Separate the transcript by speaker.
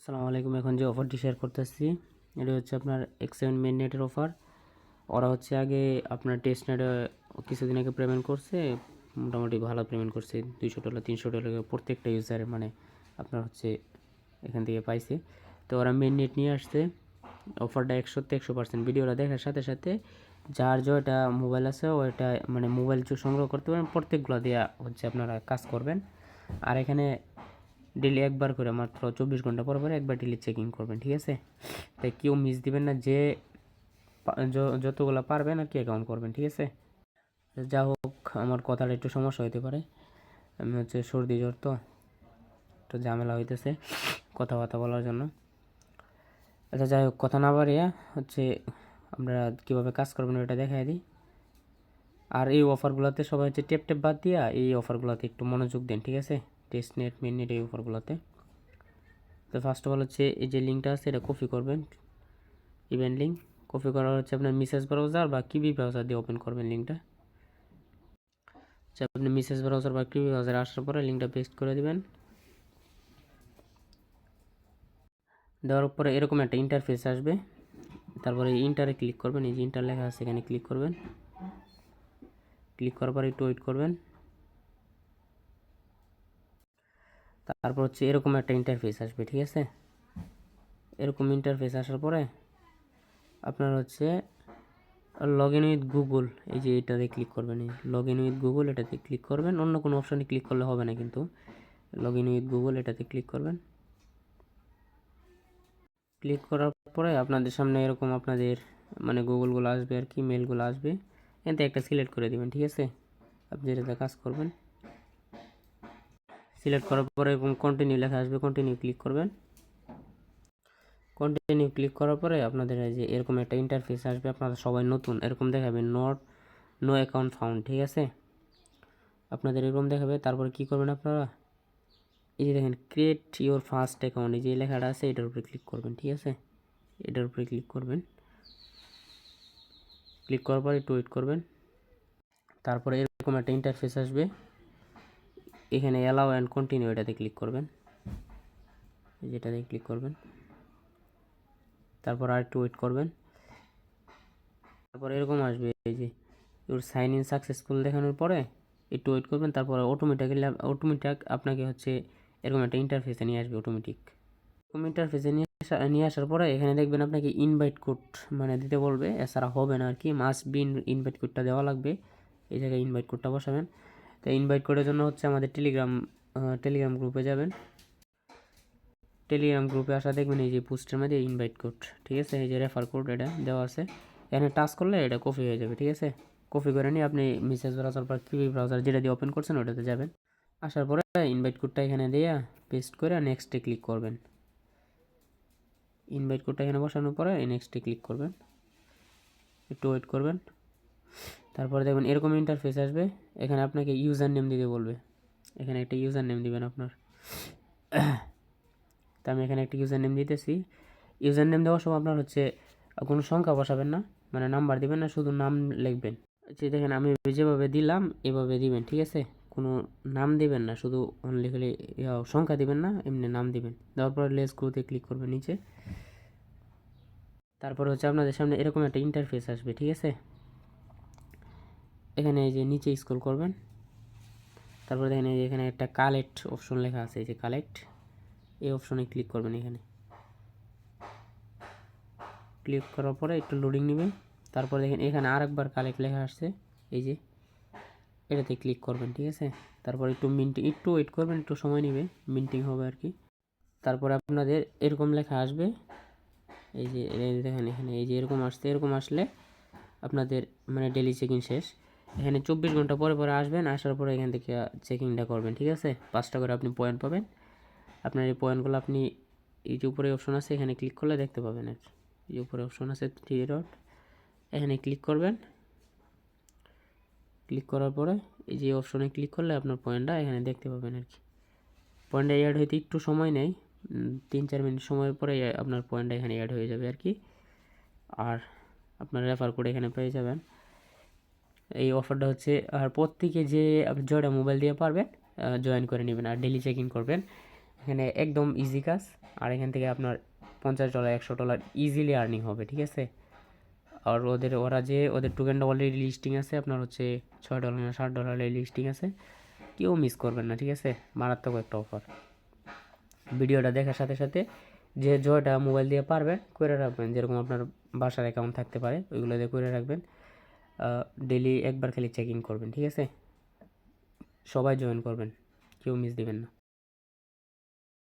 Speaker 1: আসসালামু আলাইকুম। এখন যে অফারটি শেয়ার করতেছি এটা হচ্ছে আপনার X7 মেইন নেটের অফার। ওরা হচ্ছে আগে আপনার টেস্ট নেটে কিছুদিন আগে পেমেন্ট করছে, মোটামুটি ভালো পেমেন্ট করছে, $200 $300 প্রত্যেকটা ইউজারে, মানে আপনার হচ্ছে এখান থেকে পাইছে। তো ওরা মেইন নেট নিয়ে আসছে। অফারটা 100% ভিডিওটা দেখার সাথে সাথে যার যেটা মোবাইল আছে ওইটা মানে মোবাইল সংগ্রহ করতে পারেন, প্রত্যেকগুলো দিয়ে হচ্ছে আপনারা কাজ করবেন। আর এখানে ডেলি একবার করে মাত্র 24 ঘন্টা পর পরে একবার ডেলি চেকিং করবেন, ঠিক আছে? তাই কেউ মিস দিবেন না, যে যতগুলো পারবেন আর কি অ্যাকাউন্ট করবেন, ঠিক আছে? যা হোক, আমার কথাটা একটু সমস্যা হতে পারে, আমি হচ্ছে সর্দি জ্বর, তো একটু ঝামেলা হইতেছে কথাবার্তা বলার জন্য। আচ্ছা যাই হোক, কথা না বাড়িয়ে হচ্ছে আমরা কীভাবে কাজ করবেন ওটা দেখাই দিই। আর এই অফারগুলোতে সবাই হচ্ছে টেপ বাদ দিয়া এই অফারগুলোতে একটু মনোযোগ দেন, ঠিক আছে? টেস্ট নেট, মেন নেট, এই অফারগুলোতে। তো ফার্স্ট অফ অল হচ্ছে এই যে লিঙ্কটা আছে এটা কপি করবেন, ইভেন্ট লিঙ্ক। কপি করার হচ্ছে আপনার মেসেজ ব্রাউজার বা কিবি ব্রাউজার দিয়ে ওপেন করবেন লিঙ্কটা। আচ্ছা, আপনি মেসেজ ব্রাউজার বা কিবি ব্রাউজারে আসার পরে লিঙ্কটা পেস্ট করে দেবেন। দেওয়ার পরে এরকম একটা ইন্টারফেস আসবে, তারপরে ইন্টারে ক্লিক করবেন। এই যে ইন্টার লেখা আছে এখানে ক্লিক করবেন। ক্লিক করার পরে একটু ওয়েট করবেন। তারপর হচ্ছে এরকম একটা ইন্টারফেস আসবে, ঠিক আছে? এরকম ইন্টারফেস আসার পরে আপনার হচ্ছে লগ ইন উইথ গুগল, এই যে এটাতে ক্লিক করবেন। এই লগ ইন উইথ গুগল এটাতে ক্লিক করবেন, অন্য কোনো অপশানে ক্লিক করলে হবে না, কিন্তু লগ ইন উইথ গুগল এটাতে ক্লিক করবেন। ক্লিক করার পরে আপনাদের সামনে এরকম আপনাদের মানে গুগলগুলো আসবে আর কি, মেলগুলো আসবে, এতে একটা সিলেক্ট করে দেবেন, ঠিক আছে? আপনি যেটাতে কাজ করবেন সিলেক্ট করার পরে এরকম কন্টিনিউ লেখা আসবে, কন্টিনিউ ক্লিক করবেন। কন্টিনিউ ক্লিক করার পরে আপনাদের যে এরকম একটা ইন্টারফেস আসবে, আপনারা সবাই নতুন এরকম দেখাবে, নো অ্যাকাউন্ট ফাউন্ড, ঠিক আছে? আপনাদের এরকম দেখাবে। তারপরে কি করবেন আপনারা, এই যে দেখেন ক্রিয়েট ইওর ফার্স্ট অ্যাকাউন্ট, এই যে লেখাটা আছে এটার উপরে ক্লিক করবেন, ঠিক আছে? এটার উপরে ক্লিক করবেন। ক্লিক করার পর একটু ওয়েট করবেন। তারপরে এরকম একটা ইন্টারফেস আসবে, এখানে অ্যালাউ অ্যান্ড কন্টিনিউ এটাতে ক্লিক করবেন, যেটাতে ক্লিক করবেন। তারপর আর একটু ওয়েট করবেন। তারপর এরকম আসবে, এই যে ইউর সাইন ইন সাকসেসফুল দেখানোর পরে একটু ওয়েট করবেন। তারপরে অটোমেটিক আপনাকে হচ্ছে এরকম একটা ইন্টারফেসে নিয়ে আসবে, অটোমেটিক ইন্টারফেসে নিয়ে আসার পরে এখানে দেখবেন আপনাকে ইনভাইট কোড মানে দিতে বলবে, এছাড়া হবে না আর কি, মাস্ট বি ইনভাইট কোডটা দেওয়া লাগবে। এই জায়গায় ইনভাইট কোডটা বসাবেন। তো ইনভাইট কোডের জন্য হচ্ছে আমাদের টেলিগ্রাম গ্রুপে যাবেন। টেলিগ্রাম গ্রুপে আসা দেখবেন এই যে পোস্টের মধ্যে ইনভাইট কোড, ঠিক আছে? এই যে রেফার কোড এটা দেওয়া আছে, এখানে টাচ করলে এটা কপি হয়ে যাবে, ঠিক আছে? কপি করে নিয়ে আপনি মেসেজ ব্রাউজার বা কিবি ব্রাউজার যেটা দিয়ে ওপেন করছেন ওটাতে যাবেন। আসার পরে ইনভাইট কোডটা এখানে দিয়ে পেস্ট করে নেক্সটে ক্লিক করবেন। ইনভাইট কোডটা এখানে বসানোর পরে নেক্সটে ক্লিক করবেন, একটু ওয়েট করবেন। তারপরে দেখবেন এরকম ইন্টারফেস আসবে, এখানে আপনাকে ইউজার নেম দিতে বলবে, এখানে একটা ইউজার নেম দিবেন আপনার। তো আমি এখানে একটা ইউজার নেম দিতেছি। ইউজার নেম দেওয়ার সময় আপনার হচ্ছে কোনো সংখ্যা বসাবেন না, মানে নাম্বার দিবেন না, শুধু নাম লিখবেন। আচ্ছা দেখেন আমি যেভাবে দিলাম এভাবে দিবেন, ঠিক আছে? কোনো নাম দিবেন না, শুধু অনলি খালি সংখ্যা দিবেন না, এমনি নাম দিবেন। দেওয়ার পর লেস গ্রোতে ক্লিক করবেন নিচে। তারপর হচ্ছে আপনাদের সামনে এরকম একটা ইন্টারফেস আসবে, ঠিক আছে? এখানে এই যে নিচে স্ক্রল করবেন। তারপর দেখেন এই যে এখানে একটা কালেক্ট অপশন লেখা আছে, এই যে কালেক্ট, এই অপশনে ক্লিক করবেন। এখানে ক্লিক করার পরে একটু লোডিং নেবে। তারপর দেখেন এখানে আরেকবার কালেক্ট লেখা আসছে, এই যে এটাতে ক্লিক করবেন, ঠিক আছে? তারপর একটু ওয়েট করবেন, একটু সময় নেবে, মিন্টিং হবে আর কি। তারপরে আপনাদের এরকম লেখা আসবে, এই যে দেখেন এখানে এই যে এরকম আসছে, এরকম আসলে আপনাদের মানে ডেলি চেকিং শেষ। এখানে 24 ঘন্টা পরে পরে আসবেন, আসার পরে এখান থেকে চেকিংটা করবেন, ঠিক আছে? 5টা করে আপনি পয়েন্ট পাবেন। আপনার এই পয়েন্টগুলো আপনি এই যে উপরে অপশন আছে এখানে ক্লিক করলে দেখতে পাবেন আর কি। এই উপরে অপশন আছে 3 ডট, এখানে ক্লিক করবেন। ক্লিক করার পরে এই যে অপশনে ক্লিক করলে আপনার পয়েন্টটা এখানে দেখতে পাবেন আর কি। পয়েন্টটা অ্যাড হইতে একটু সময় নেয়, 3-4 মিনিট সময়ের পরে আপনার পয়েন্টটা এখানে অ্যাড হয়ে যাবে আর কি। আর আপনার রেফার কোড এখানে পেয়ে যাবেন। এই অফারটা হচ্ছে আর প্রত্যেকে যে আপনি জয়টা মোবাইল দিয়ে পারবেন জয়েন করে নেবেন আর ডেলি চেক ইন করবেন। এখানে একদম ইজি কাজ। আর এখান থেকে আপনার $50 $100 ইজিলি আর্নিং হবে, ঠিক আছে। আর ওদের টোকেনটা অলরেডি লিস্টিং আছে আপনার হচ্ছে $6 না $7 লিস্টিং আছে, কেউ মিস করবেন না, ঠিক আছে। মারাত্মক একটা অফার। ভিডিওটা দেখার সাথে সাথে যে জয়টা মোবাইল দিয়ে পারবেন করে রাখবেন, যেরকম আপনার বাসার অ্যাকাউন্ট থাকতে পারে ওইগুলো দিয়ে করে রাখবেন। ডেলি একবার খালি চেক ইন করবেন, ঠিক আছে। সবাই জয়েন করবেন, কেউ মিস দিবেন না।